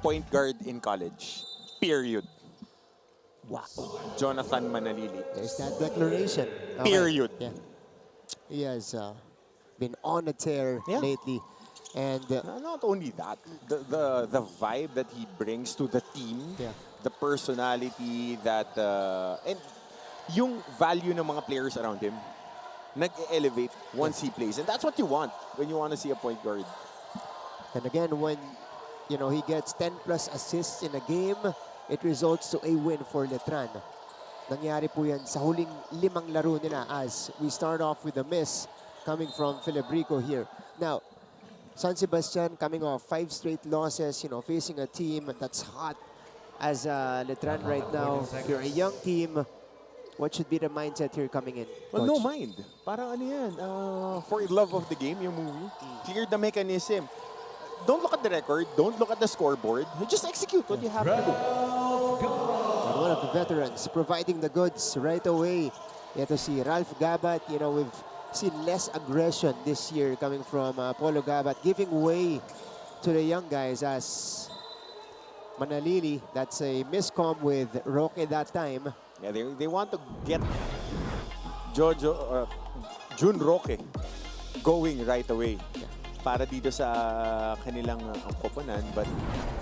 point guard in college. Period. Wow. Jonathan Manalili. There's that declaration. Okay. Period. Yeah. He has been on a tear lately. And not only that, the vibe that he brings to the team, the personality that, and yung value ng mga players around him, nag-elevate once he plays. And that's what you want when you want to see a point guard. And again, when he gets 10+ assists in a game, it results to a win for Letran. Nangyari po yan sa huling 5 laro nila as we start off with a miss coming from Filibrico here. Now, San Sebastian coming off 5 straight losses, facing a team that's hot as Letran right now. You're a young team. What should be the mindset here coming in, Well, Coach? no mind. Parang ano yan, for love of the game, yung movie. Clear the mechanism. Don't look at the record. Don't look at the scoreboard. You just execute what you have to do. And one of the veterans providing the goods right away. Ito si Ralph Gabat. We've seen less aggression this year coming from Polo Gabat, giving way to the young guys as Manalili. That's a miscom with Roque that time. Yeah, they want to get Jun Roque going right away para dito sa kanilang koponan. But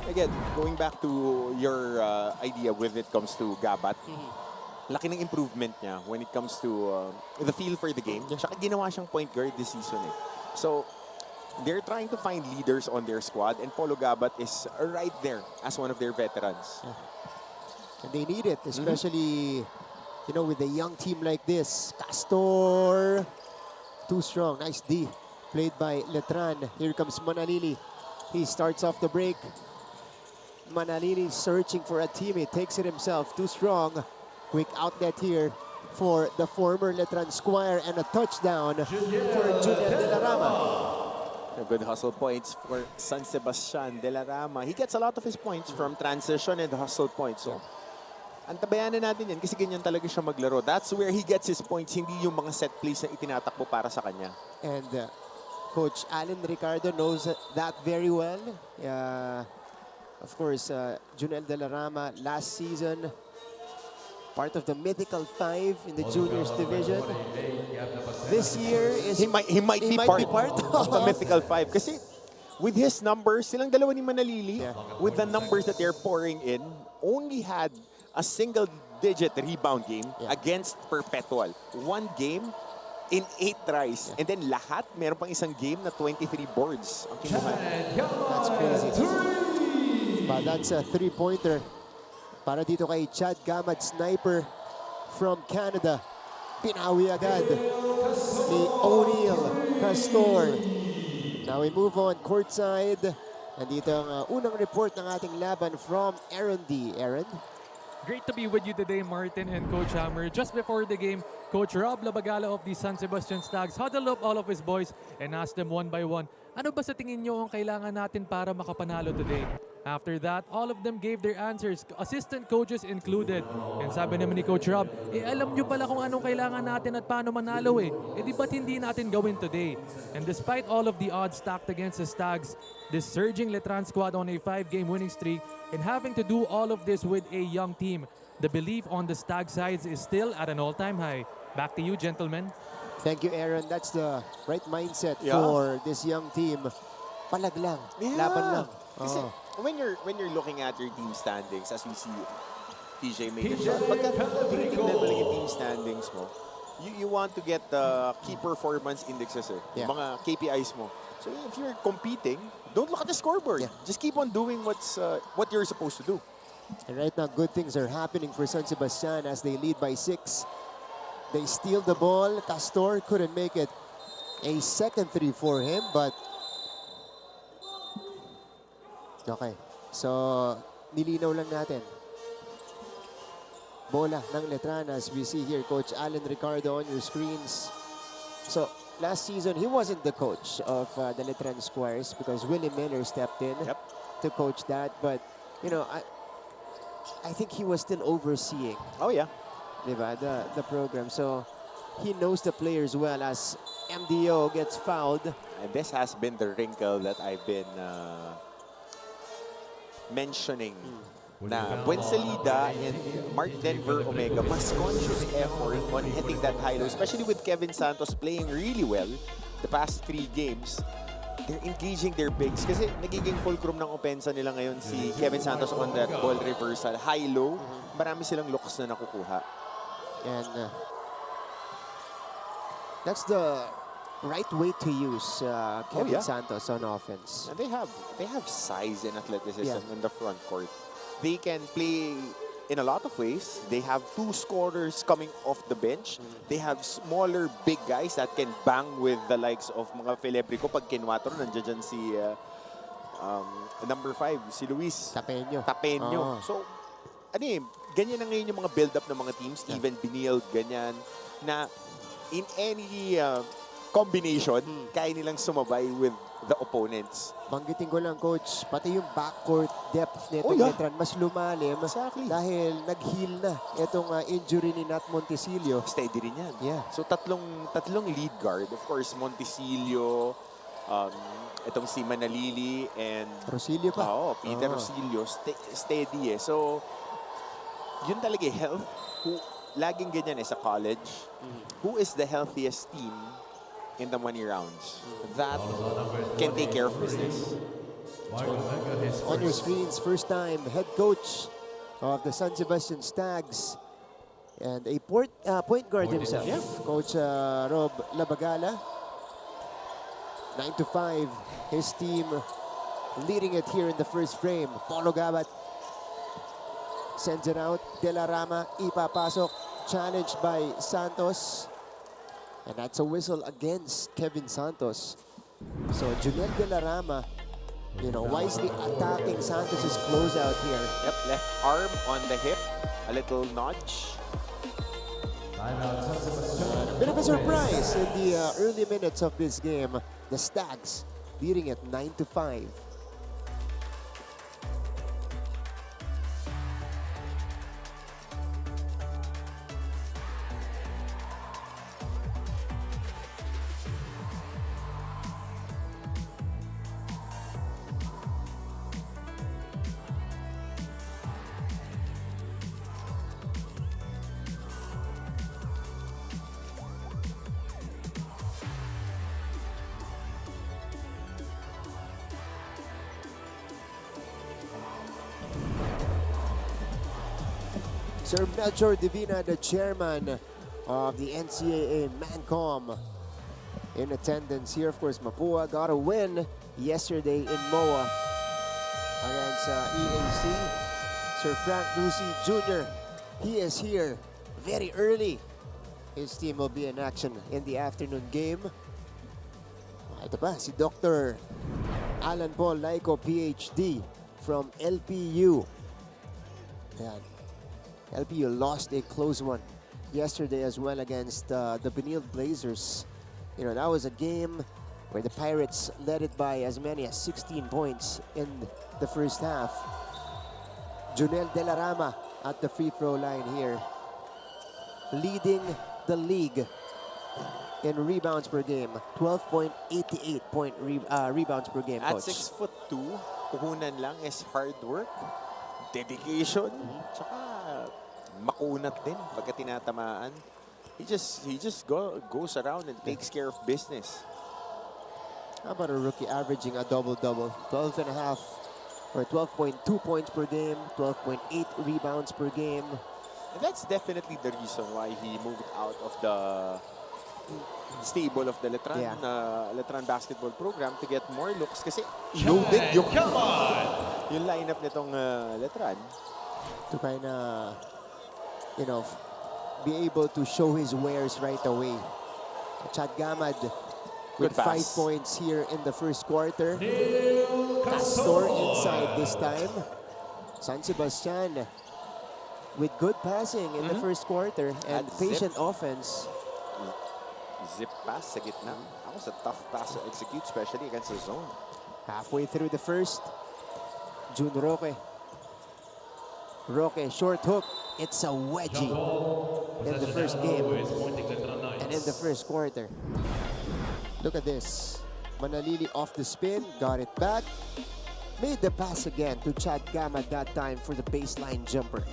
again, going back to your idea when it comes to Gabat, laki ng improvement niya when it comes to the feel for the game. Tsaka ginawa siyang point guard this season eh. So, they're trying to find leaders on their squad and Polo Gabat is right there as one of their veterans. And they need it, especially, with a young team like this. Castor, too strong. Nice D, played by Letran. Here comes Manalili. He starts off the break. Manalili searching for a teammate, takes it himself, too strong. Quick outlet here for the former Letran squire and a touchdown for Julian De La Rama. Good hustle points for San Sebastian De La Rama. He gets a lot of his points from transition and hustle points. So, antabayanan natin yan kasi ganyan talaga siya maglaro. That's where he gets his points, hindi yung mga set plays na itinatakbo para sa kanya. And Coach Alan Ricardo knows that very well. Of course, Junel De La Rama last season, part of the mythical 5 in the juniors division. This year is he might be part of the mythical 5 kasi with his numbers, silang dalawa ni Manalili, with the numbers that they're pouring in, only had a single-digit rebound game against Perpetual. 1 game in 8 tries. And then lahat, meron pang isang game na 23 boards. Ang kinuha. That's crazy. But that's a 3-pointer. Para dito kay Chad Gamad, sniper from Canada. Pinawi agad ni O'Neal Castor. Now we move on courtside. Nandito ang unang report ng ating laban from Aaron D. Aaron? Great to be with you today, Martin and Coach Hammer. Just before the game, Coach Rob Labagala of the San Sebastian Stags huddled up all of his boys and asked them one by one, ano ba sa tingin nyo ang kailangan natin para makapanalo today? After that, all of them gave their answers, assistant coaches included. And sabi naman ni Coach Rob, alam nyo pala kung anong kailangan natin at paano manalo di ba't hindi natin gawin today? And despite all of the odds stacked against the Stags, this surging Letran squad on a 5-game winning streak and having to do all of this with a young team, the belief on the Stag sides is still at an all-time high. Back to you, gentlemen. Thank you, Aaron. That's the right mindset for this young team. Palag lang, laban lang. Kasi when you're looking at your team standings, as we see TJ make a shot, pagka tinitignan mo lang yung team standings mo, you want to get the key performance indexes mga KPIs mo. So if you're competing, don't look at the scoreboard. Just keep on doing what you're supposed to do. And right now, good things are happening for San Sebastian as they lead by 6. They steal the ball. Castor couldn't make it a second 3 for him, but okay. So, nilinaw lang natin. Bola ng Letran as we see here, Coach Alan Ricardo on your screens. So, last season, he wasn't the coach of the Letran Squires because Willie Miller stepped in to coach that. But, I think he was still overseeing. Oh, yeah. Diba, the program. So, he knows the players well as MDO gets fouled. And this has been the wrinkle that I've been mentioning na Buensalida and Mark Denver Omega mas conscious effort on hitting that high low, especially with Kevin Santos playing really well the past 3 games. They're engaging their bigs kasi nagiging fulcrum ng opensa nila ngayon si Kevin Santos on that ball reversal. High-low, marami silang looks na nakukuha. And that's the right way to use Kevin Santos on offense. And they have size and athleticism in the front court. They can play in a lot of ways. They have 2 scorers coming off the bench. They have smaller, big guys that can bang with the likes of mga Felebrico. Pag kinwatro, nandiyan dyan si number 5, si Luis Tapeño. So, ganyan na ngayon yung mga build-up ng mga teams. Even Benil, ganyan. Na in any combination, kaya nilang sumabay with the opponents. Banggitin ko lang, Coach, pati yung backcourt depth nito Letran mas lumalim dahil nag-heal na itong injury ni Nat Montesillo. Steady rin yan. Yeah. So tatlong lead guard. Of course, Montesillo, itong si Manalili, and Rosilio pa. Peter Rosilio, steady eh. So, yun talaga health. Laging ganyan sa college. Who is the healthiest team in the money rounds that can take care of business? On your screens, first time head coach of the San Sebastian Stags and a point guard himself, Coach Rob Labagala. 9-5, his team leading it here in the first frame. Polo Gabat sends it out. De La Rama ipapasok, challenged by Santos. And that's a whistle against Kevin Santos. So Junel De La Rama, wisely attacking Santos' closeout here. Yep, left arm on the hip, a little notch. A bit of a surprise in the early minutes of this game. The Stags leading it 9-5. Sir Melchor Divina, the chairman of the NCAA Mancom, in attendance here. Of course, Mapua got a win yesterday in MOA against EAC. Sir Frank Lucy Jr., he is here very early. His team will be in action in the afternoon game. Ito pa, si Dr. Alan Paul Laico, PhD from LPU. Ayan. LPU lost a close one yesterday as well against the Benil Blazers. That was a game where the Pirates led it by as many as 16 points in the first half. Junel De La Rama at the free throw line here, leading the league in rebounds per game. 12.88 rebounds per game, At Coach. 6'2", puhunan lang is hard work, dedication, tsaka makunat din pagka tinatamaan. He just goes around and takes care of business. How about a rookie averaging a double-double? 12.5 or 12.2 points per game, 12.8 rebounds per game. And that's definitely the reason why he moved out of the stable of the Letran basketball program to get more looks kasi loaded yung lineup nitong Letran. To kind of, be able to show his wares right away. Chad Gamad with 5 points here in the first quarter. Castor inside this time. San Sebastian with good passing in the first quarter and patient offense. Zip pass sa gitna. That was a tough pass to execute, especially against the zone. Halfway through the first, Jun Roque. Roque, short hook. It's a wedgie in the first game and in the first quarter. Look at this. Manalili off the spin, got it back. Made the pass again to Chad Gama that time for the baseline jumper.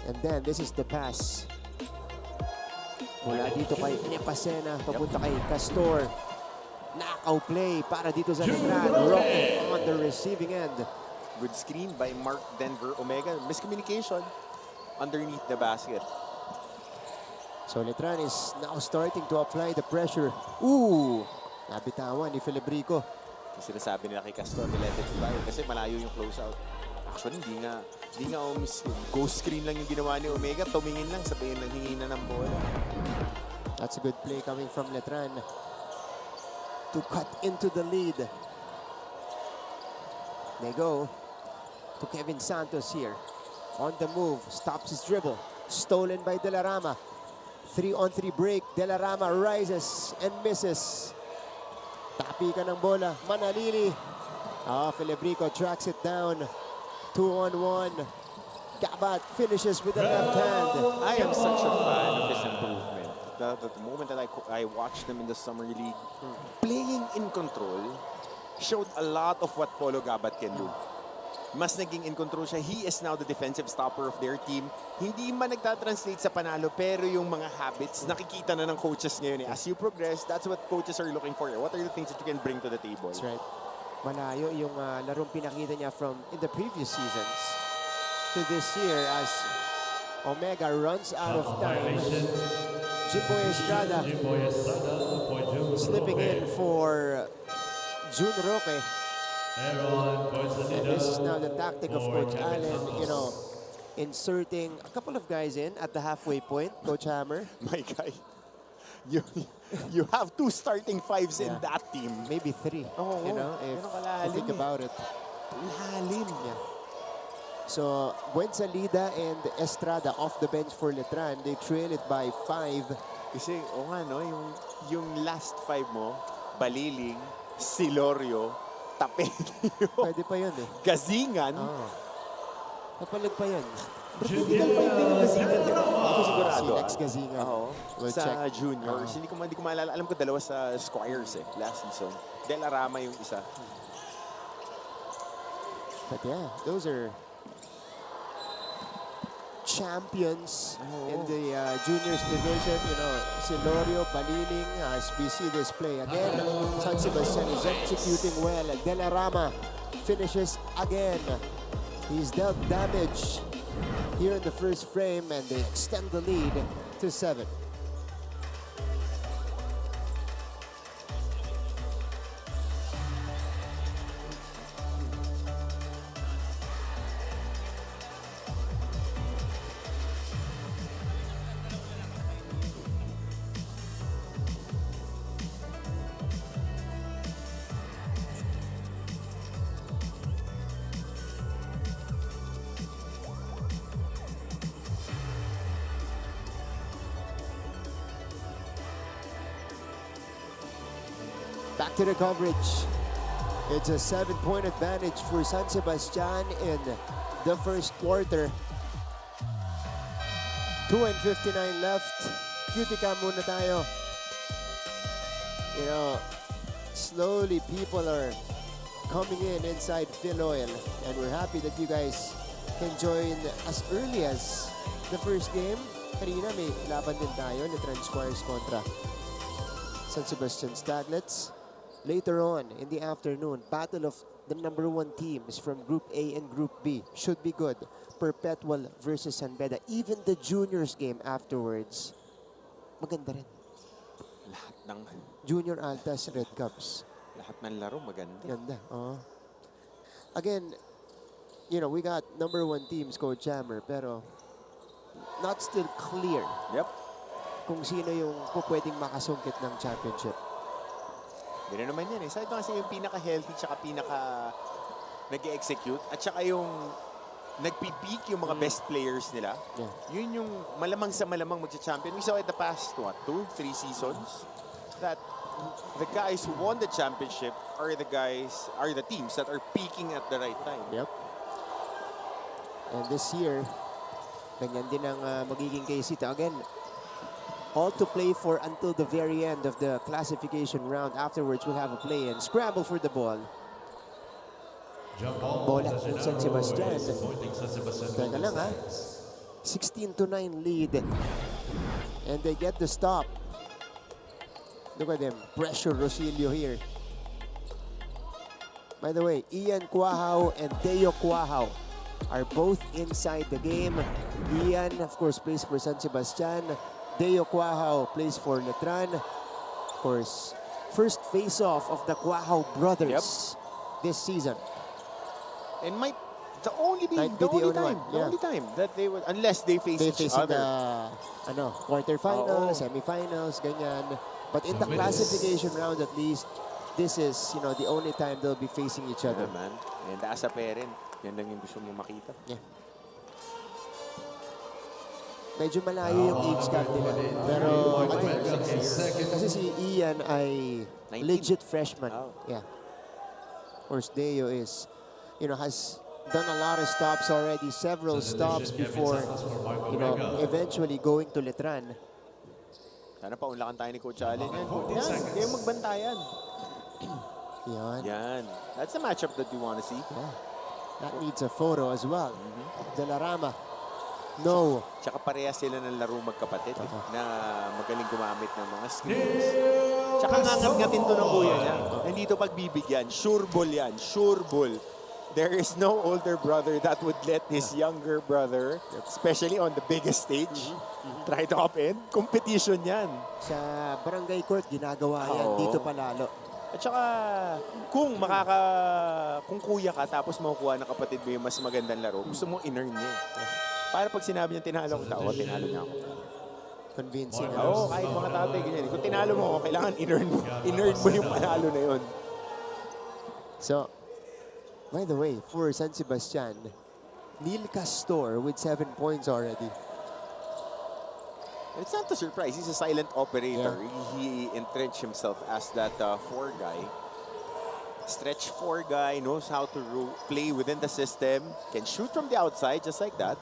And then this is the pass. Mula dito kay Nepasena, papunta kay Castor. Knockout play para dito sa Letran. Roque on the receiving end. Good screen by Mark Denver Omega. Miscommunication underneath the basket. So Letran is now starting to apply the pressure. Ooh! Nabitawan ni Filibrico. Yung sinasabi nila kay Castor, let it fly kasi malayo yung closeout. Actually, hindi nga ghost screen lang yung ginawa ni Omega. Tumingin lang, sabihin lang hingi na ng bola. That's a good play coming from Letran to cut into the lead. They go to Kevin Santos here. On the move, stops his dribble. Stolen by De La Rama. 3-on-3 break. De La Rama rises and misses. Tapi ka ng bola. Manalili. Filibrico tracks it down. 2-on-1. Gabat finishes with the left hand. I am such a fan of his improvement. The moment that I watched him in the Summer League, playing in control, showed a lot of what Polo Gabat can do. Mas naging in control siya. He is now the defensive stopper of their team. Hindi man nagtatranslate sa panalo, pero yung mga habits, nakikita na ng coaches ngayon. As you progress, that's what coaches are looking for. What are the things that you can bring to the table? That's right. Malayo yung larong pinakita niya from in the previous seasons to this year as Omega runs out of time. Jimboy Estrada slipping in for June Roque. And this is now the tactic of Coach Allen, you know, inserting a couple of guys in at the halfway point, Coach Hammer. My guy, you have 2 starting 5s in that team. Maybe 3, you know, if you think about it. Lalim. Yeah. So, Buensalida and Estrada off the bench for Letran. They trail it by 5. Kasi, no, yung last 5 mo, Baliling, Silorio, Tapetio, Pwede pa yun eh. Gazingan. Napalag pa yun. Critical 5 din yung Gazingan. Hindi ko sigurado. Si Lex Gazingan. We'll Sa check. juniors, hindi ko maalala. Alam ko 2 sa Squires last season. De La Rama yung isa. But yeah, those are champions in the juniors division. You know, Silorio, Baliling, as we see this play again. San Sebastian is executing well. De La Rama finishes again. He's dealt damage here in the first frame, and they extend the lead to 7. Back to the coverage. It's a 7-point advantage for San Sebastian in the first quarter. 2:59 left. Cutica muna tayo. You know, slowly people are coming in inside Phil Oil, and we're happy that you guys can join as early as the first game. Kanina may laban din tayo, Letran Squires kontra San Sebastian Staglets. Later on in the afternoon, battle of the #1 teams from Group A and Group B should be good. Perpetual versus San Beda. Even the juniors game afterwards, maganda rin. Lahat ng Junior Altas, Red Cups. lahat ng laro maganda. Ganda. Again, you know, we got #1 teams, Coach Hammer, pero not still clear Yep. kung sino yung pwedeng makasungkit ng championship. Gano'n naman yan eh. Sabi ko kasi yung pinaka-healthy tsaka nag-execute at tsaka yung nagpipeak yung mga best players nila. Yeah. Yun yung malamang sa malamang magcha-champion. We saw it the past, 2-3 seasons that the guys who won the championship are the teams that are peaking at the right time. Yep. And this year, ganyan din ang magiging case ito. Again, all to play for until the very end of the classification round. Afterwards, we'll have a play-in. Scramble for the ball. bola ng San Sebastian. Teka lang ha. 16-9 lead. And they get the stop. Look at them. Pressure Rosilio here. By the way, Ian Cuajao and Deo Cuajao are both inside the game. Ian, of course, plays for San Sebastian. Deo Cuajao plays for Letran. Of course, first face-off of the Cuajao brothers this season. And might the only time that they would, unless they face each other. The quarterfinals, semifinals, ganyan. But in the classification round at least, this is, the only time they'll be facing each other. Yeah, man. And as a parent, yan lang yung gusto mo makita. Yeah. Medyo malayo yung age gap nila. Pero, again, kasi si Ian ay 19. legit freshman. Oh. Yeah. Of course, Deo is, has done a lot of stops already, several stops before, eventually going to Letran. Sana paunlakan tayo ni Coach Allen yan. Yan, kayo magbantayan. Yan. That's the matchup that we want to see. Yeah. That needs a photo as well. De La Rama. No. Tsaka parehas sila ng laro magkapatid na magaling gumamit ng mga screens. Tsaka ngangap-ngapin to ng kuya niya. Hindi to pagbibigyan. Sure ball yan. Sure ball. There is no older brother that would let his younger brother, especially on the biggest stage, try to upend. Competition yan. Sa barangay court, ginagawa yan. Dito palalo. At saka, kung kuya ka tapos makukuha ng kapatid mo yung mas magandang laro, gusto mo in-earn niya. Para pag sinabi niya tinalo ko, tinalo niya ako. Convincing. Kahit mga tatay, ganyan. Kung tinalo mo ako, kailangan in-earn mo. In-earn mo yung panalo na yun. So, by the way, for San Sebastian, Neil Castor with 7 points already. It's not a surprise. He's a silent operator. Yeah. He entrenched himself as that 4 guy. Stretch 4 guy, knows how to play within the system, can shoot from the outside just like that.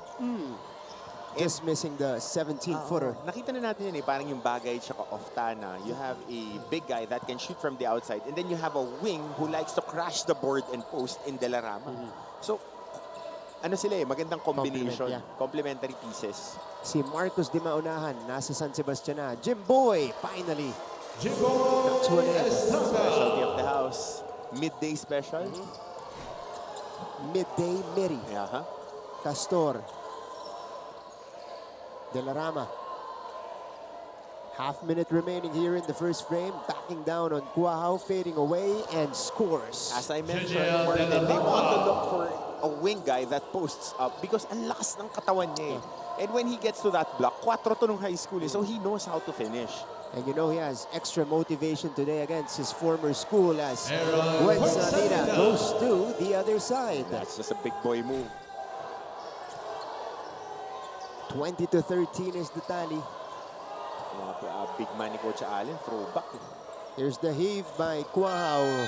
Just missing the 17-footer. Nakita na natin yun parang yung Bagay tsaka Oftana. You have a big guy that can shoot from the outside, and then you have a wing who likes to crash the board and post in De La Rama. So, sila magandang combination. Complementary pieces. Si Marcos Di Maunahan, nasa San Sebastian na. Jimboy, finally. Specialty of the house. Midday special. Midday Miri. Castor. De La Rama. Half minute remaining here in the first frame. Backing down on Cuajao, fading away, and scores. As I mentioned, Martin, they want to look for a wing guy that posts up because ang lakas ng katawan niya. And when he gets to that block, 4 to nung high school so he knows how to finish. And he has extra motivation today against his former school as Courtside goes to the other side. That's just a big boy move. 20-13 is the tally. Big man ni Coach Allen, throwback. Here's the heave by Cuajao.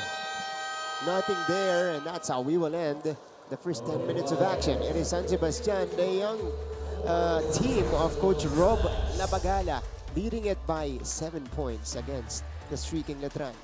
Nothing there, and that's how we will end the first 10 minutes of action. It is San Sebastian, the young team of Coach Rob Labagala, leading it by 7 points against the streaking Letran.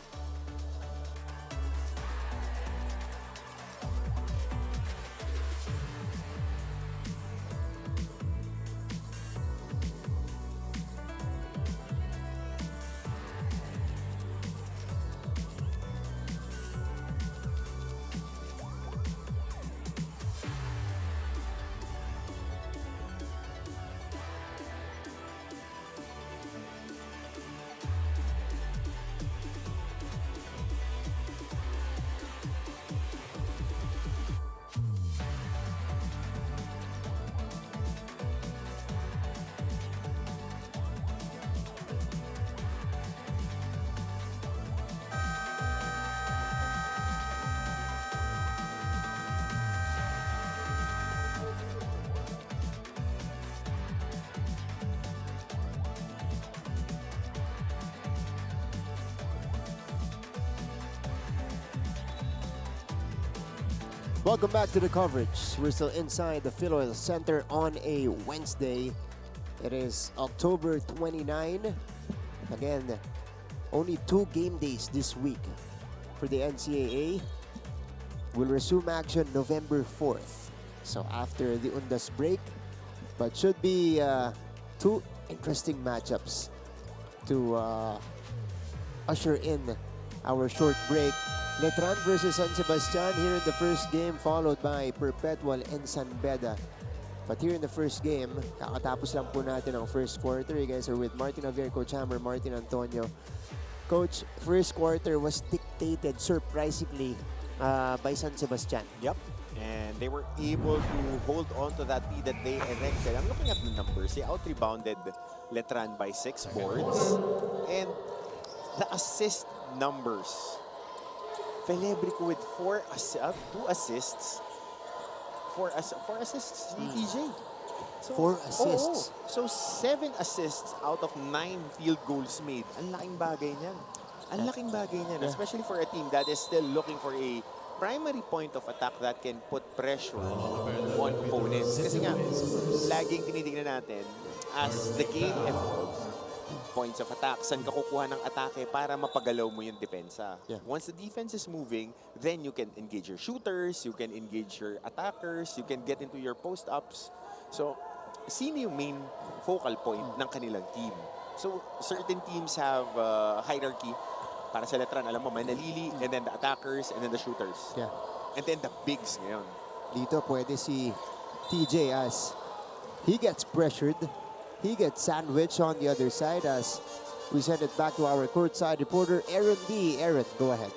Welcome back to the coverage. We're still inside the Phil Oil Center on a Wednesday. It is October 29. Again, only 2 game days this week for the NCAA. will resume action November 4th. So after the Undas break, but should be two interesting matchups to usher in our short break. Letran versus San Sebastian here in the first game, followed by Perpetual and San Beda. But here in the first game, kakatapos lang po natin ang first quarter. You guys are with Martin Javier, Coach Hammer, Martin Antonio. Coach, first quarter was dictated surprisingly by San Sebastian. Yep. And they were able to hold on to that lead that they erected. I'm looking at the numbers. They out-rebounded Letran by 6 boards. And the assist numbers. Felebrico with 2 assists. 4 assists, TJ. So, 4 assists. So 7 assists out of 9 field goals made. Ang laking bagay niyan. Ang laking bagay niyan. Especially for a team that is still looking for a primary point of attack that can put pressure on opponents. Kasi nga, laging tinitingnan natin as the game evolves, points of attack, saan ka kukuha ng atake para mapagalaw mo yung depensa. Yeah. Once the defense is moving, then you can engage your shooters, you can engage your attackers, you can get into your post-ups. So, sino yung main focal point ng kanilang team? So, certain teams have hierarchy. Para sa Letran, alam mo, manalili, and then the attackers, and then the shooters. Yeah. And then the bigs ngayon. Dito pwede si TJ as he gets pressured. He gets sandwiched on the other side as we send it back to our courtside reporter, Aaron D. Aaron, go ahead.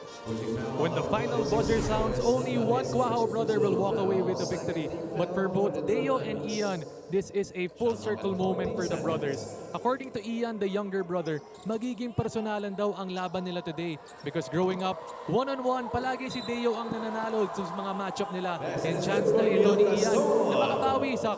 When the final buzzer sounds, only one Cuajao brother will walk away with the victory. But for both Deo and Ian, this is a full circle moment for the brothers. According to Ian, the younger brother, magiging personalan daw ang laban nila today. Because growing up, one-on-one, palagi si Deo ang nananalo sa mga matchup nila. And chance na ito ni Ian na makabawi sa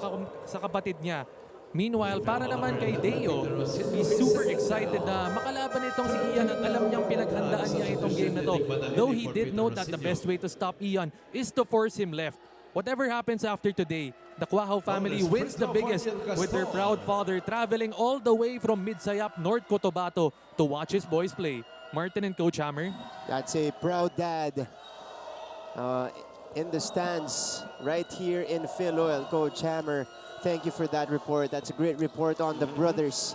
kapatid niya. Meanwhile, para naman kay Deo, he's super excited na makalaban itong si Ian at alam niyang pinaghandaan niya itong game na to. Though he did note that the best way to stop Ian is to force him left. Whatever happens after today, the Cuajao family wins the biggest with their proud father traveling all the way from Midsayap, North Cotabato to watch his boys play. Martin and Coach Hammer. That's a proud dad in the stands right here in Philoil. Coach Hammer, thank you for that report. That's a great report on the brothers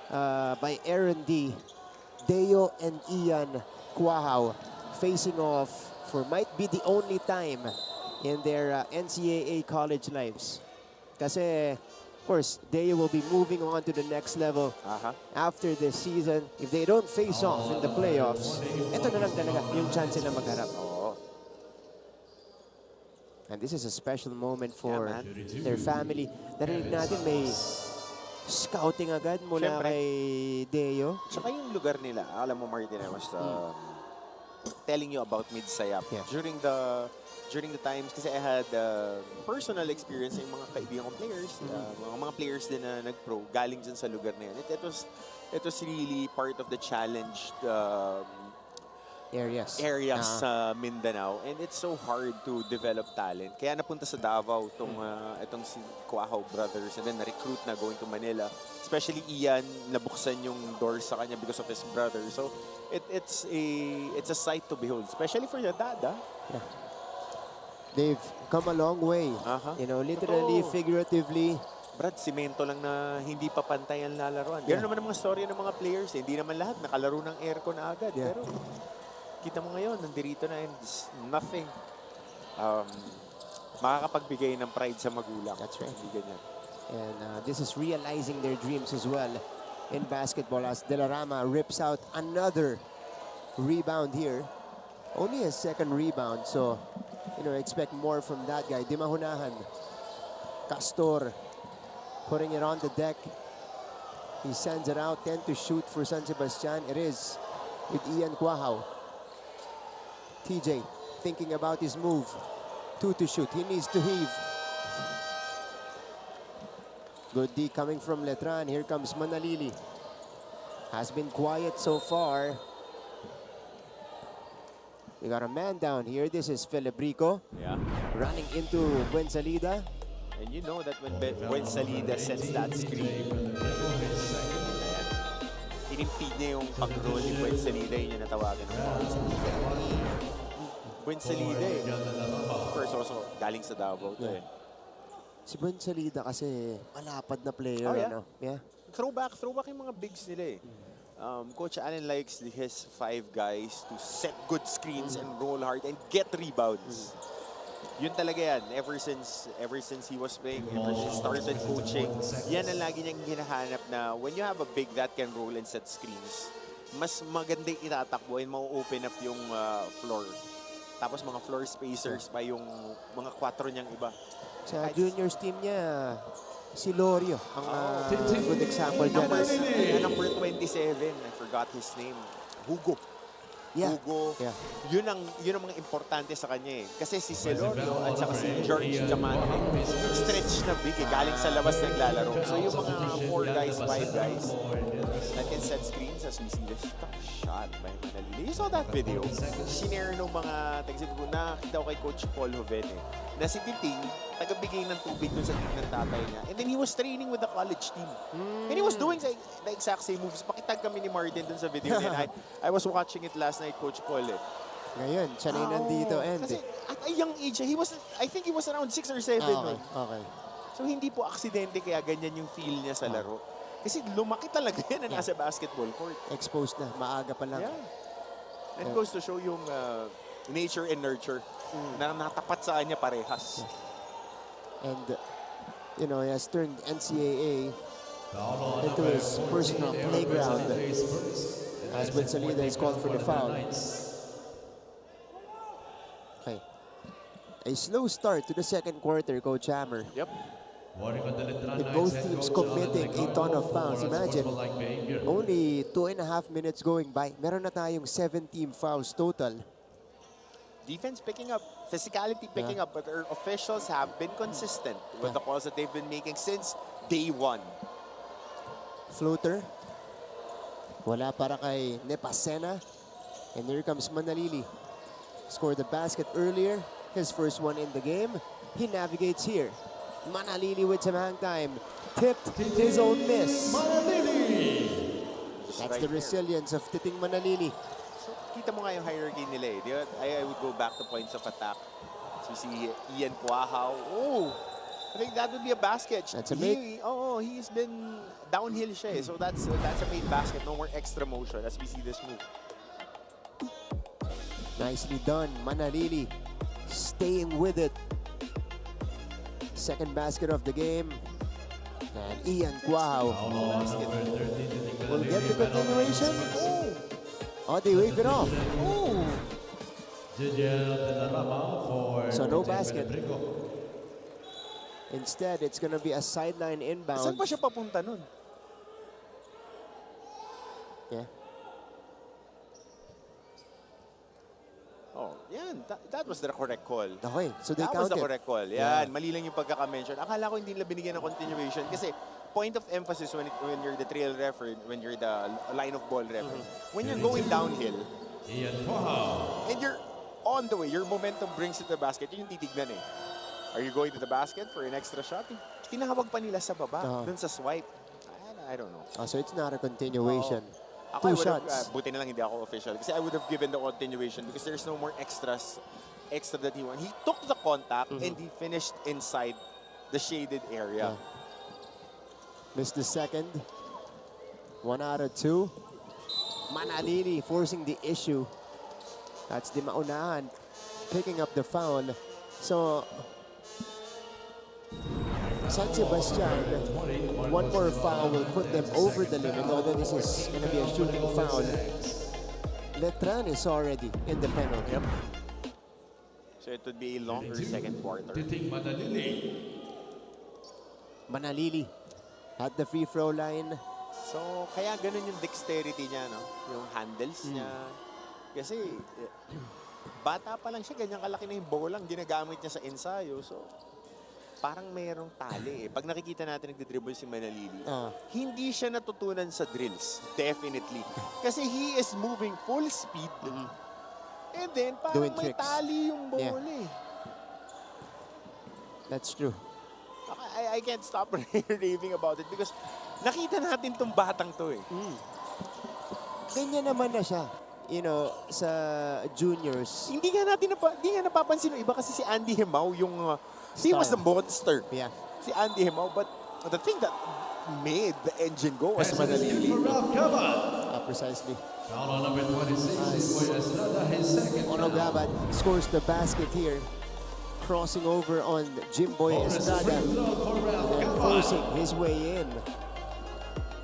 by Aaron D. Deo and Ian Cuajao facing off for might be the only time in their NCAA college lives. Kasi, of course, Deo will be moving on to the next level after this season. If they don't face off in the playoffs, ito na lang talaga yung chance na magharap. And this is a special moment for their family. Narinig natin may scouting agad mula kay Deo. Tsaka yung lugar nila, alam mo Martin, I was telling you about Midsayap. Yeah. During the times, kasi I had personal experience yung mga kaibigan kong players, mga players din na nag-pro, galing dyan sa lugar na yan. It was really part of the challenged areas sa Mindanao, and it's so hard to develop talent. Kaya napunta sa Davao itong si Cuajao brothers, and then na-recruit na going to Manila. Especially Ian, nabuksan yung doors sa kanya because of his brother. So it's a sight to behold, especially for the dad. Yeah. They've come a long way. You know, literally, figuratively. Brad, simento lang na hindi pa pantay ang lalaruan. Ganun naman ang mga storya ng mga players. Hindi naman lahat nakalaro ng aircon na agad. Pero kita mo ngayon, nandirito na and nothing makakapagbigay ng pride sa magulang. That's right. Hindi ganyan. And this is realizing their dreams as well in basketball as De La Rama rips out another rebound here. Only a second rebound, so you know, expect more from that guy. Di mahunahan. Castor putting it on the deck. He sends it out, 10 to shoot for San Sebastian. It is with Ian Cuajao. TJ thinking about his move. 2 to shoot. He needs to heave. Good D coming from Letran. Here comes Manalili. Has been quiet so far. We got a man down here. This is Felebrico. Yeah. Running into Buensalida. And you know that when Salida sends that screen, inimpede niya yung pag-roll ni Salida, yun yung natawagan ng foul. Buensalida eh. Of course, also, galing sa Davao. Yeah. Si Buensalida kasi malapad na player. Oh, yeah? Ano? Yeah. Throwback yung mga bigs nila eh. Coach Allen likes his 5 guys to set good screens and roll hard and get rebounds. Yun talaga yan. Ever since he was playing, ever since started coaching, yan ang lagi niyang hinahanap na when you have a big that can roll and set screens, mas maganda yung itatakbo and ma-open up yung floor. Tapos mga floor spacers pa yung mga 4 niyang iba. Sa juniors team niya, si Lorio ang good example dyan. Number 27, I forgot his name. Hugo. Yeah. Hugo. Yeah. Yun ang mga importante sa kanya eh. Kasi si Celorio at saka si George Diamante, stretch na big eh. Galing sa labas naglalaro. So yung mga 4 guys, 5 guys that can set screens as we see this tough shot by Manalili. You saw that video? Sinare nung mga taga-Cebu. Nakita ko kay Coach Paul Joven eh. Na si Titing, taga-bigay ng tubig dun sa team ng tatay niya. And then he was training with the college team. And he was doing the exact same moves. Pakitag kami ni Martin dun sa video niya. I was watching it last night, Coach Paul eh. Ngayon, siya na yung nandito. Kasi at a young age, I think he was around 6 or 7. Okay. So hindi po aksidente kaya ganyan yung feel niya sa laro. Kasi lumaki talaga yan na nasa basketball court. Exposed na. Maaga pa lang. Yeah. And goes to show yung nature and nurture na natapat sa kanya parehas. And, you know, he has turned NCAA into his personal playground. As Buensalida is called for the foul. Okay. A slow start to the second quarter, Coach Hammer. Yep. With both teams committing a ton of fouls. Imagine, only 2.5 minutes going by. Meron na tayong 17 fouls total. Defense picking up, physicality picking up, but our officials have been consistent with the calls that they've been making since day 1. Floater. Wala para kay Nepasena. And here comes Manalili. Scored the basket earlier. His first one in the game. He navigates here. Manalili with some hang time. Tipped his own miss. That's right the resilience of Titing Manalili. So, kita mo nga yung hierarchy nila eh. I would go back to points of attack. So, you see Ian Puahaw. Oh! I think that would be a basket. That's a make. He's been downhill siya eh. So, that's a made basket. No more extra motion as we see this move. Nicely done. Manalili staying with it. Second basket of the game. And Ian Guao will get the continuation. Oh, they wave it off. So no basket. Instead, it's going to be a sideline inbound. Saan pa siya papunta nun? Yeah. Oh, yan. That was the correct call. Okay, so they That was the counted. correct call. Yan, mali lang yung pagkaka-mention. Akala ko hindi nila binigyan ng continuation kasi point of emphasis when you're the trail ref or when you're the line of ball ref. When you're going downhill and you're on the way, your momentum brings it to the basket, yun yung titignan eh. Are you going to the basket for an extra shot? Tinawag pa nila sa baba, dun sa swipe. I don't know. Oh, so it's not a continuation. Ako, 2 shots. Buti na lang hindi ako official kasi I would have given the continuation because there's no more extra that he won. He took the contact and he finished inside the shaded area. Missed the second. 1 out of 2. Manalili forcing the issue. That's the maunahan picking up the foul. So, San Sebastian, one more foul will put them over the limit, although this is going to be a shooting foul. Letran is already in the penalty. Yep. So it would be a longer second quarter. Manalili at the free throw line. So kaya ganun yung dexterity niya, no? Yung handles niya. Kasi bata pa lang siya, ganyan kalaki na yung bolang ginagamit niya sa ensayo. So parang mayroong tali eh. Pag nakikita natin nagdidribble si Manalili, hindi siya natutunan sa drills. Definitely. Kasi he is moving full speed. And then parang doing may tricks. tali yung bola eh. That's true. I can't stop raving about it because nakita natin tong batang to eh. Ganyan naman na siya. you know, sa juniors. Hindi nga napapansin ng iba kasi si Andy Himao yung he was the monster. Yeah. Si Andy Himao, but the thing that made the engine go was Manalili. Precisely. Foul on number 26 for Estrada, his second foul. Gabat scores the basket here, crossing over on Jimboy Estrada and then forcing his way in.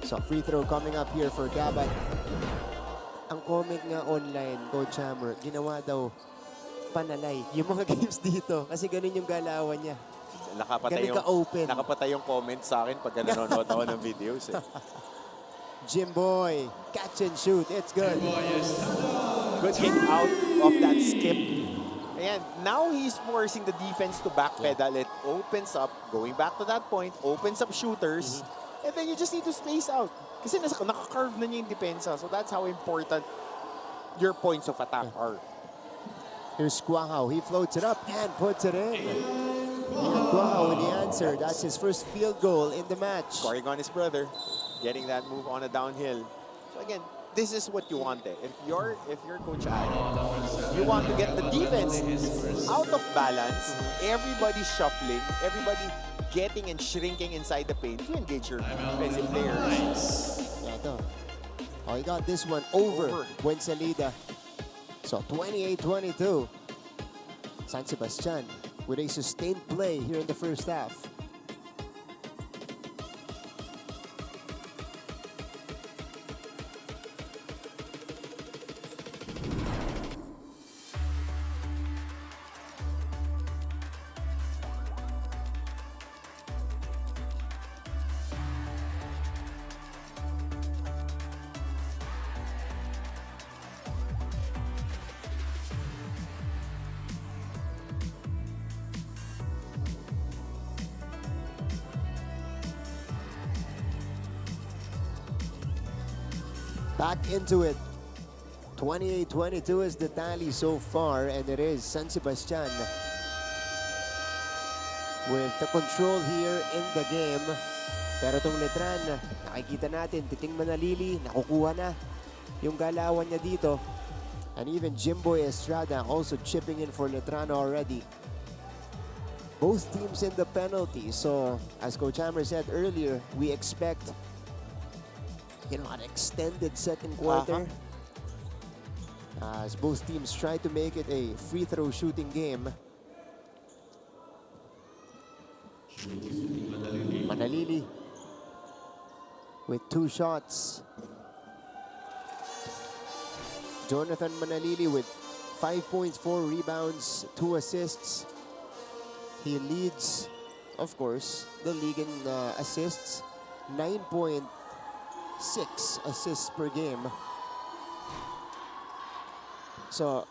So free throw coming up here for Gabat. Ang comment nga online, Coach Hammer, ginawa daw panalay yung mga games dito kasi ganun yung galawan niya. Ganun ka-open. Nakapatay yung comment sa akin pag nanonood ako ng videos. Jimboy, catch and shoot. It's good. Good kick out of that skip. Ayan, now he's forcing the defense to backpedal. It opens up, going back to that point, opens up shooters. And then you just need to space out. Kasi naka-curve na niya yung depensa. So that's how important your points of attack are. Here's Guahao. He floats it up and puts it in. Guahao with the answer. That's his first field goal in the match. Scoring on his brother. Getting that move on a downhill. So again, this is what you want. If you're Coach Al, you want to get the defense out of balance, everybody shuffling, everybody getting and shrinking inside the paint to engage your defensive players. Yeah, ito. Oh, he got this one over Buensalida. So 28-22. San Sebastian with a sustained play here in the first half. Back into it. 28-22 is the tally so far, and it is San Sebastian with the control here in the game. Pero itong Letran, nakikita natin, Titing Manalili, nakukuha na yung galawan niya dito. And even Jimboy Estrada also chipping in for Letran already. Both teams in the penalty. So, as Coach Hammer said earlier, we expect an extended second quarter as both teams try to make it a free throw shooting game. Manalili with 2 shots. Jonathan Manalili with 5 points, 4 rebounds, 2 assists. He leads, of course, the league in assists, 9.6 assists per game. So,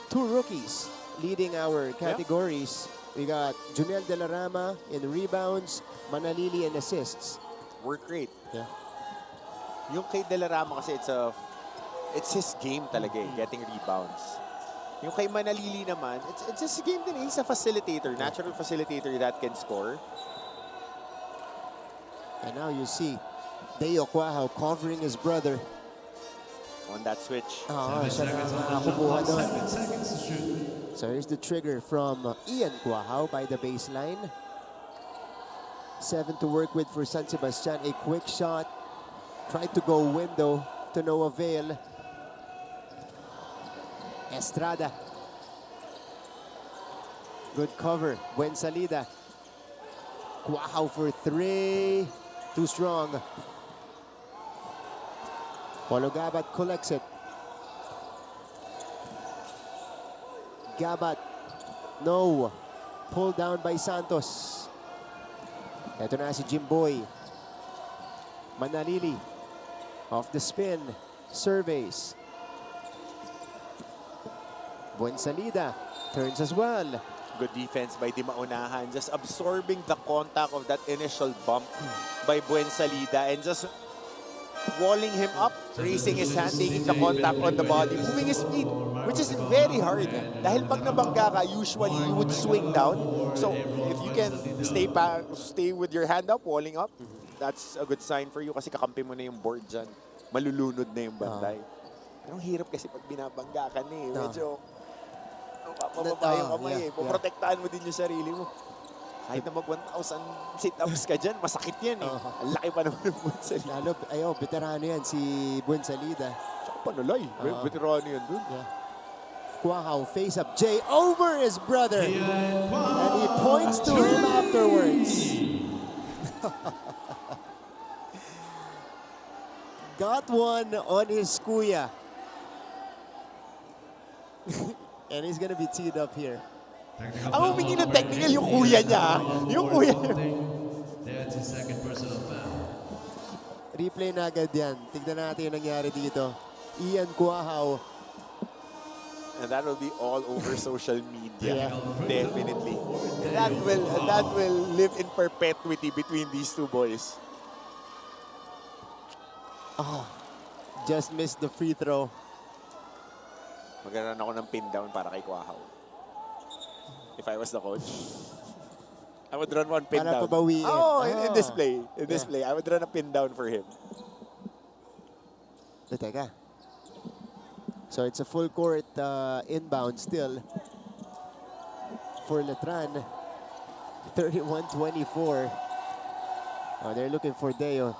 2 rookies leading our categories. We got Junel De La Rama in rebounds, Manalili in assists. Work rate. Yeah. Yung kay De La Rama kasi it's his game talaga getting rebounds. Yung kay Manalili naman, it's his game din. He's a facilitator, natural facilitator that can score. And now you see Deo Cuajao covering his brother. On that switch. Siya na nakakuha doon. So here's the trigger from Ian Cuajao by the baseline. 7 to work with for San Sebastian. A quick shot. Tried to go window to no avail. Estrada. Good cover. Buensalida. Cuajao for 3. Too strong. Polo Gabat collects it. Gabat. No. Pulled down by Santos. Ito na si Jimboy. Manalili. Off the spin. Surveys. Buensalida. Turns as well. Good defense by Di Maunahan. Just absorbing the contact of that initial bump by Buensalida and just walling him up, raising his hand, taking the contact on the body, moving his feet, which is very hard. Dahil pag nabangga ka, usually you would swing down. So if you can stay with your hand up, walling up, that's a good sign for you kasi kakampi mo na yung board dyan. Malulunod na yung banday. Pero ang hirap kasi pag binabangga ka na eh. No. Medyo mapapababa yung kamay eh. Yeah. Puprotektahan mo din yung sarili mo. Kahit na mag 1,000 sit-ups ka dyan, masakit yan eh. Ang laki pa naman ng Buensalida. Lalo, veterano yan, si Buensalida. Tsaka panulay. Veterano yan dun. Yeah. Quahao face up Jay over his brother. And he points to him afterwards. Got one on his kuya. And he's gonna be teed up here. Ang humingi ng technical yung kuya niya. Yung kuya niya. That's his second personal foul. Replay na agad yan. Tignan natin yung nangyari dito. Ian Quahao. And that will be all over social media. Yeah. Definitely. That will live in perpetuity between these two boys. Oh, just missed the free throw. Magkaroon ako ng pin down para kay Quahao. If I was the coach, I would run one pin Para down. pabawiin. Oh, in this Ah. play. In this play, I would run a pin down for him. Teka. So it's a full court inbound still for Letran. 31-24. Oh, they're looking for Deo.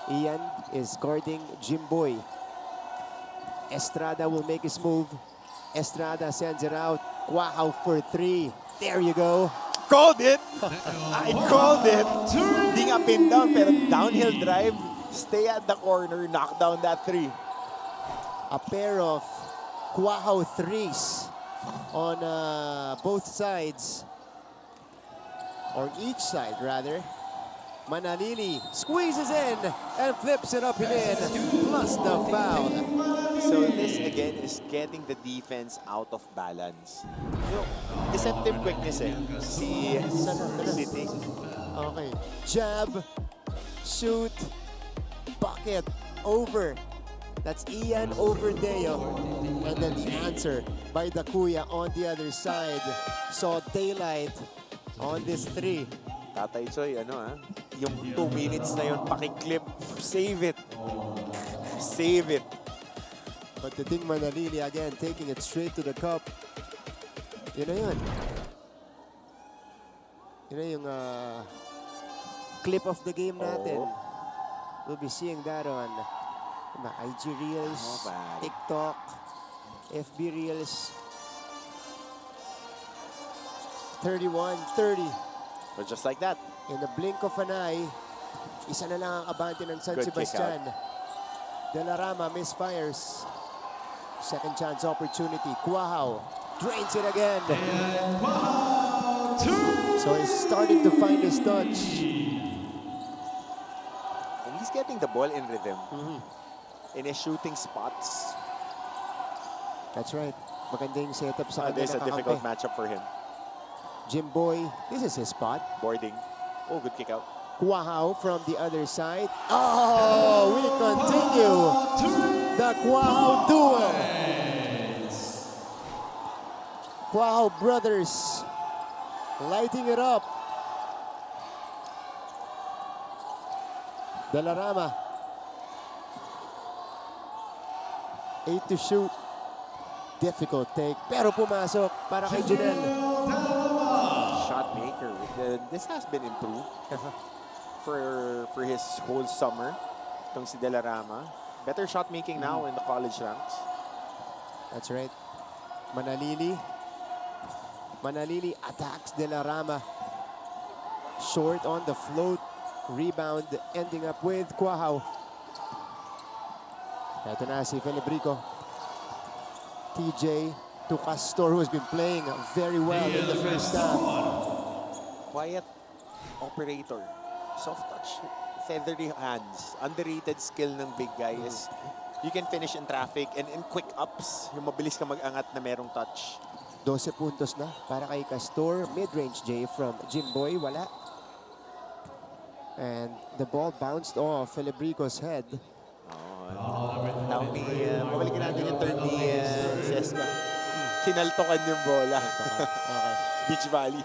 Ian is guarding Jimboy. Estrada will make his move. Estrada sends it out. Quahao for three. There you go. Called it! I called it! Hindi nga pin down, pero downhill drive. Stay at the corner, knock down that three. A pair of Quahao threes on both sides. Or each side, rather. Manalili squeezes in and flips it up and in, plus the foul. So this again is getting the defense out of balance. Yung deceptive quickness eh. Si City. Okay. Jab, shoot, bucket, over. That's Ian over Deo. And then the answer by the Kuya on the other side. Saw daylight on this three. Tatay Choy, yung 2 minutes na yun, pakiklip, save it. Save it. But the thing Manalili again, taking it straight to the cup. Yun na yun. Yun na yung clip of the game natin. We'll be seeing that on IG Reels, bad. TikTok, FB Reels. 31-30. But just like that. In the blink of an eye, isa na lang ang abante ng San Good Sebastian. De La Rama misfires. Second chance opportunity. Quahao drains it again. So he's starting to find his touch. And he's getting the ball in rhythm. In his shooting spots. That's right. Maganda yung setup sa kanya. There's a difficult matchup for him. Jimboy, this is his spot. Boarding. Oh, good kick out. Quahao from the other side. Oh, we continue the Quahao duel. Quahao brothers lighting it up. De La Rama. 8 to shoot. Difficult take. Pero pumasok para kay Junel. Shot maker. This has been improved for his whole summer. Itong si De La Rama. Better shot making now in the college ranks. That's right. Manalili. Manalili attacks De La Rama. Short on the float. Rebound ending up with Quahao. Ito na si Felibrico. TJ to Castor, who has been playing very well in the first half. Quiet operator. Soft touch. Feathery hands. Underrated skill ng big guy is you can finish in traffic and in quick ups. Yung mabilis ka mag-angat na merong touch. 12 puntos na para kay Castor. Mid-range J from Jimboy. Wala. And the ball bounced off Felibrico's head. Mabalikin natin yung third ni Seska. Kinaltokan yung bola. Okay. Beach Valley.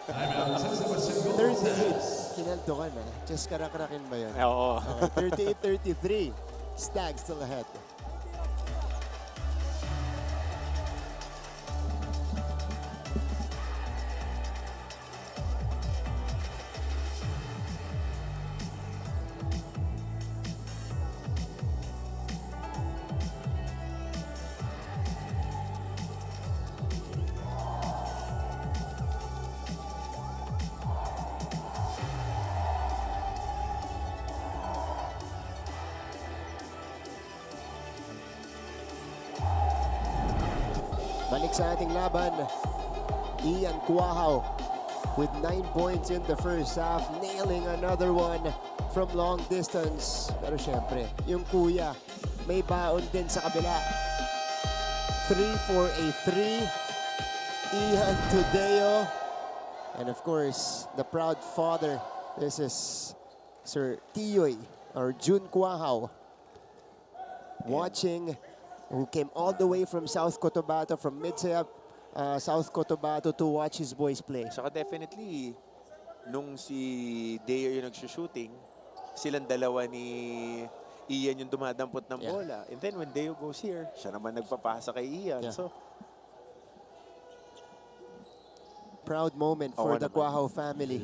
38. Kinalto ka na. Just karak-rakin ba yun? Oo. Okay. 38-33. Stag still ahead. Balik sa ating laban, Ian Cuahaw with 9 points in the first half, nailing another one from long distance. Pero syempre, yung kuya, may baon din sa kabila. 3 for a 3, Ian Tudeo. And of course, the proud father, this is Sir Tiyoy, or Jun Cuahaw, watching, who came all the way from South Cotabato, from Midsayap, South Cotabato, to watch his boys play. Saka definitely, nung si Deo yung nagsushooting, silang dalawa ni Ian yung dumadampot ng bola. And then when Deo goes here, siya naman nagpapasa kay Ian. Yeah. So, proud moment for the Cuahaw family.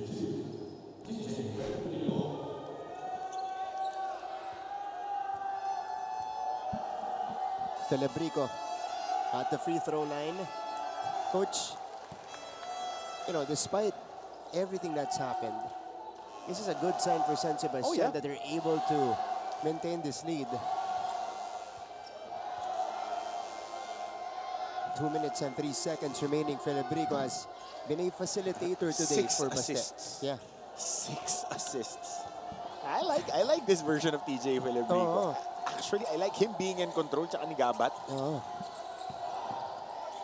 Celebrico at the free throw line. Coach, you know, despite everything that's happened, this is a good sign for San Sebastian that they're able to maintain this lead. 2 minutes and 3 seconds remaining. Celebrico has been a facilitator today for Bastet. Assists. Yeah. 6 assists. I like this version of TJ Celebrico. Actually, I like him being in control, tsaka ni Gabat.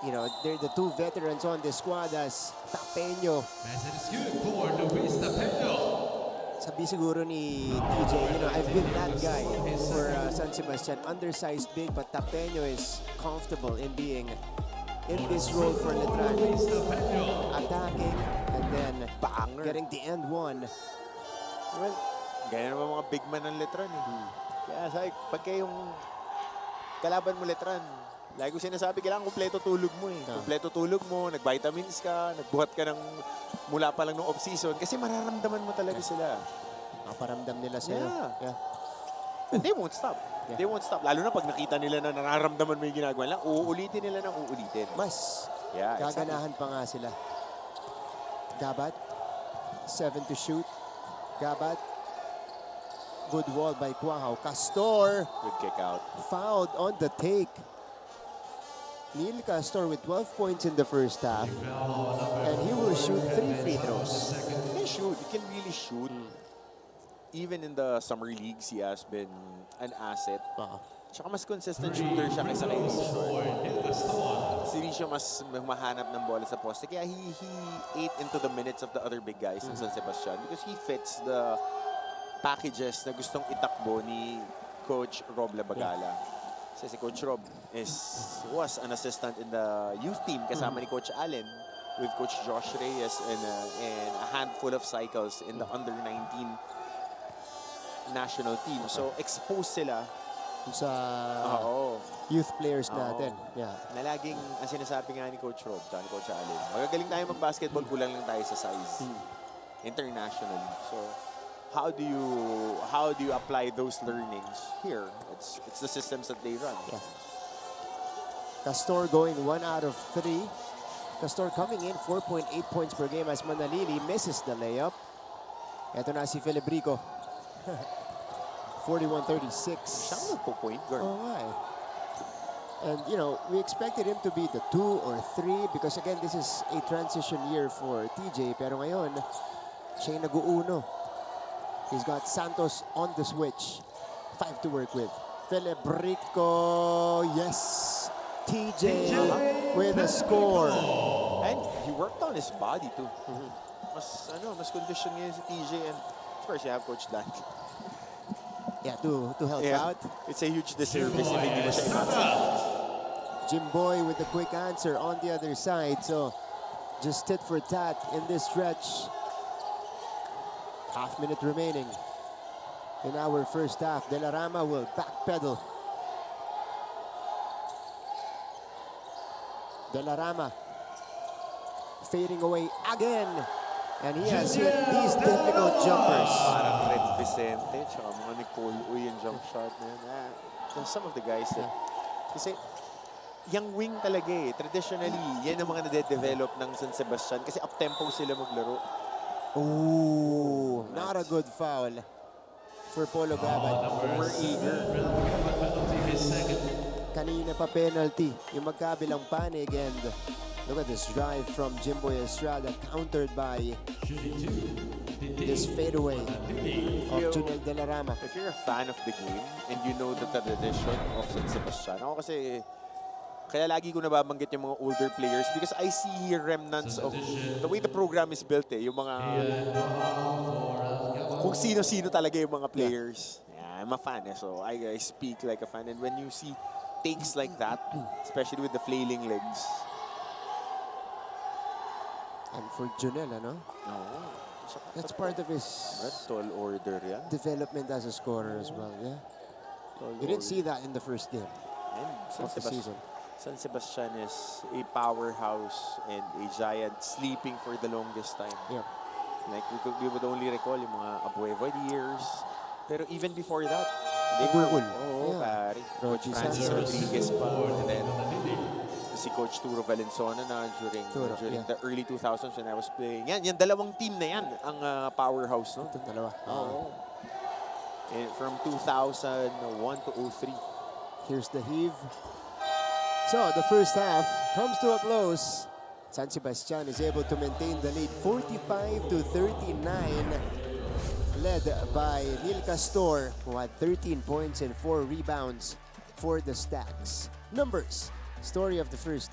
You know, they're the two veterans on the squad as Tapeño. Message is good for Luis Tapeño. Sabi siguro ni TJ, you know, I've been that guy for San Sebastian. Undersized big, but Tapeño is comfortable in being in this role for Letran. Attacking and then Banger. getting the end one. Well, ganyan naman mga big man ng Letran eh. Kaya sabi, pagka yung kalaban mo Letran, lagi ko sinasabi, kailangan kumpleto tulog mo eh. Kumpleto tulog mo, nag-vitamins ka, nagbuhat ka ng mula pa lang ng off-season kasi mararamdaman mo talaga sila. Paramdam nila sa'yo. Yeah. And they won't stop. Yeah. They won't stop. Lalo na pag nakita nila na nararamdaman mo yung ginagawa lang, uulitin nila ng uulitin. Mas Exactly. gaganahan pa nga sila. Gabat, 7 to shoot. Gabat, good wall by Cuahaw. Castor, Good kick out. fouled on the take. Neil Castor with 12 points in the first half. And he will shoot 3 free throws. He can shoot. He can really shoot. Even in the summer leagues, he has been an asset. Tsaka mas consistent shooter siya kaysa kay Richo. Si Richo mas mahanap ng bola sa poste. Kaya he ate into the minutes of the other big guys in San Sebastian because he fits the packages na gustong itakbo ni Coach Rob Labagala. Kasi si Coach Rob was an assistant in the youth team kasama ni Coach Allen with Coach Josh Reyes and a handful of cycles in the under-19 national team. So, exposed sila sa youth players natin. Yeah. na laging, ang sinasabi nga ni Coach Rob at ni Coach Allen, magagaling tayo mag-basketball, kulang lang tayo sa size. Internationally. So, how do you apply those learnings here? It's the systems that they run. Yeah. Castor going 1 out of 3. Castor coming in 4.8 points per game as Manalili misses the layup. Ito na si Celebrico. 41-36. Siya ang nagpo-point guard. Oh, my. And, you know, we expected him to be the 2 or 3 because, again, this is a transition year for TJ. Pero ngayon, siya yung nag-uuno. He's got Santos on the switch. 5 to work with. Celebrico, yes. TJ with a score. And he worked on his body too. Mas condition ngayon si TJ, and of course you have Coach Dan. Yeah, to help out. It's a huge disservice if hindi mo siya i-match. Jimboy with the quick answer on the other side. So just tit for tat in this stretch. Half minute remaining. in our first half. De La Rama will backpedal. De La Rama fading away again. And he has hit these difficult jumpers. Parang Red Vicente, tsaka mga Nicole Uy yung jump shot na yun. Some of the guys that, kasi yung wing talaga eh. Traditionally, yan ang mga nade-develop ng San Sebastian kasi up-tempo sila maglaro. Ooh, not a good foul for Polo Gabat. Over eager. Penalty, his second. Kanina pa penalty, yung magkabilang panig, and look at this drive from Jimboy Estrada, countered by this fadeaway of Junel De La Rama. If you're a fan of the game and you know the tradition of San Sebastian, ako kasi kaya lagi ko nababanggit yung mga older players because I see remnants of the way the program is built eh. Yung mga kung sino-sino talaga yung mga players. Yeah, I'm a fan eh, so I speak like a fan. And when you see takes like that, especially with the flailing legs. And for Junel, ano? That's part of his Tall order yan. development as a scorer as well, yeah. You didn't see that in the first game of the season. San Sebastian is a powerhouse and a giant sleeping for the longest time. Yeah. Like we would only recall yung mga Abueva years. Pero even before that, they Cool. were, pare. Coach Roger Francis Santos. Rodriguez pa. And then si Coach Turo Valenzuela na during the early 2000s when I was playing. Yan dalawang team na yan ang powerhouse. No? Ito dalawa. And from 2001 to 03. Here's the heave. So the first half comes to a close. San Sebastian is able to maintain the lead 45-39, led by Neil Castor, who had 13 points and 4 rebounds for the Stacks. Numbers, story of the first half.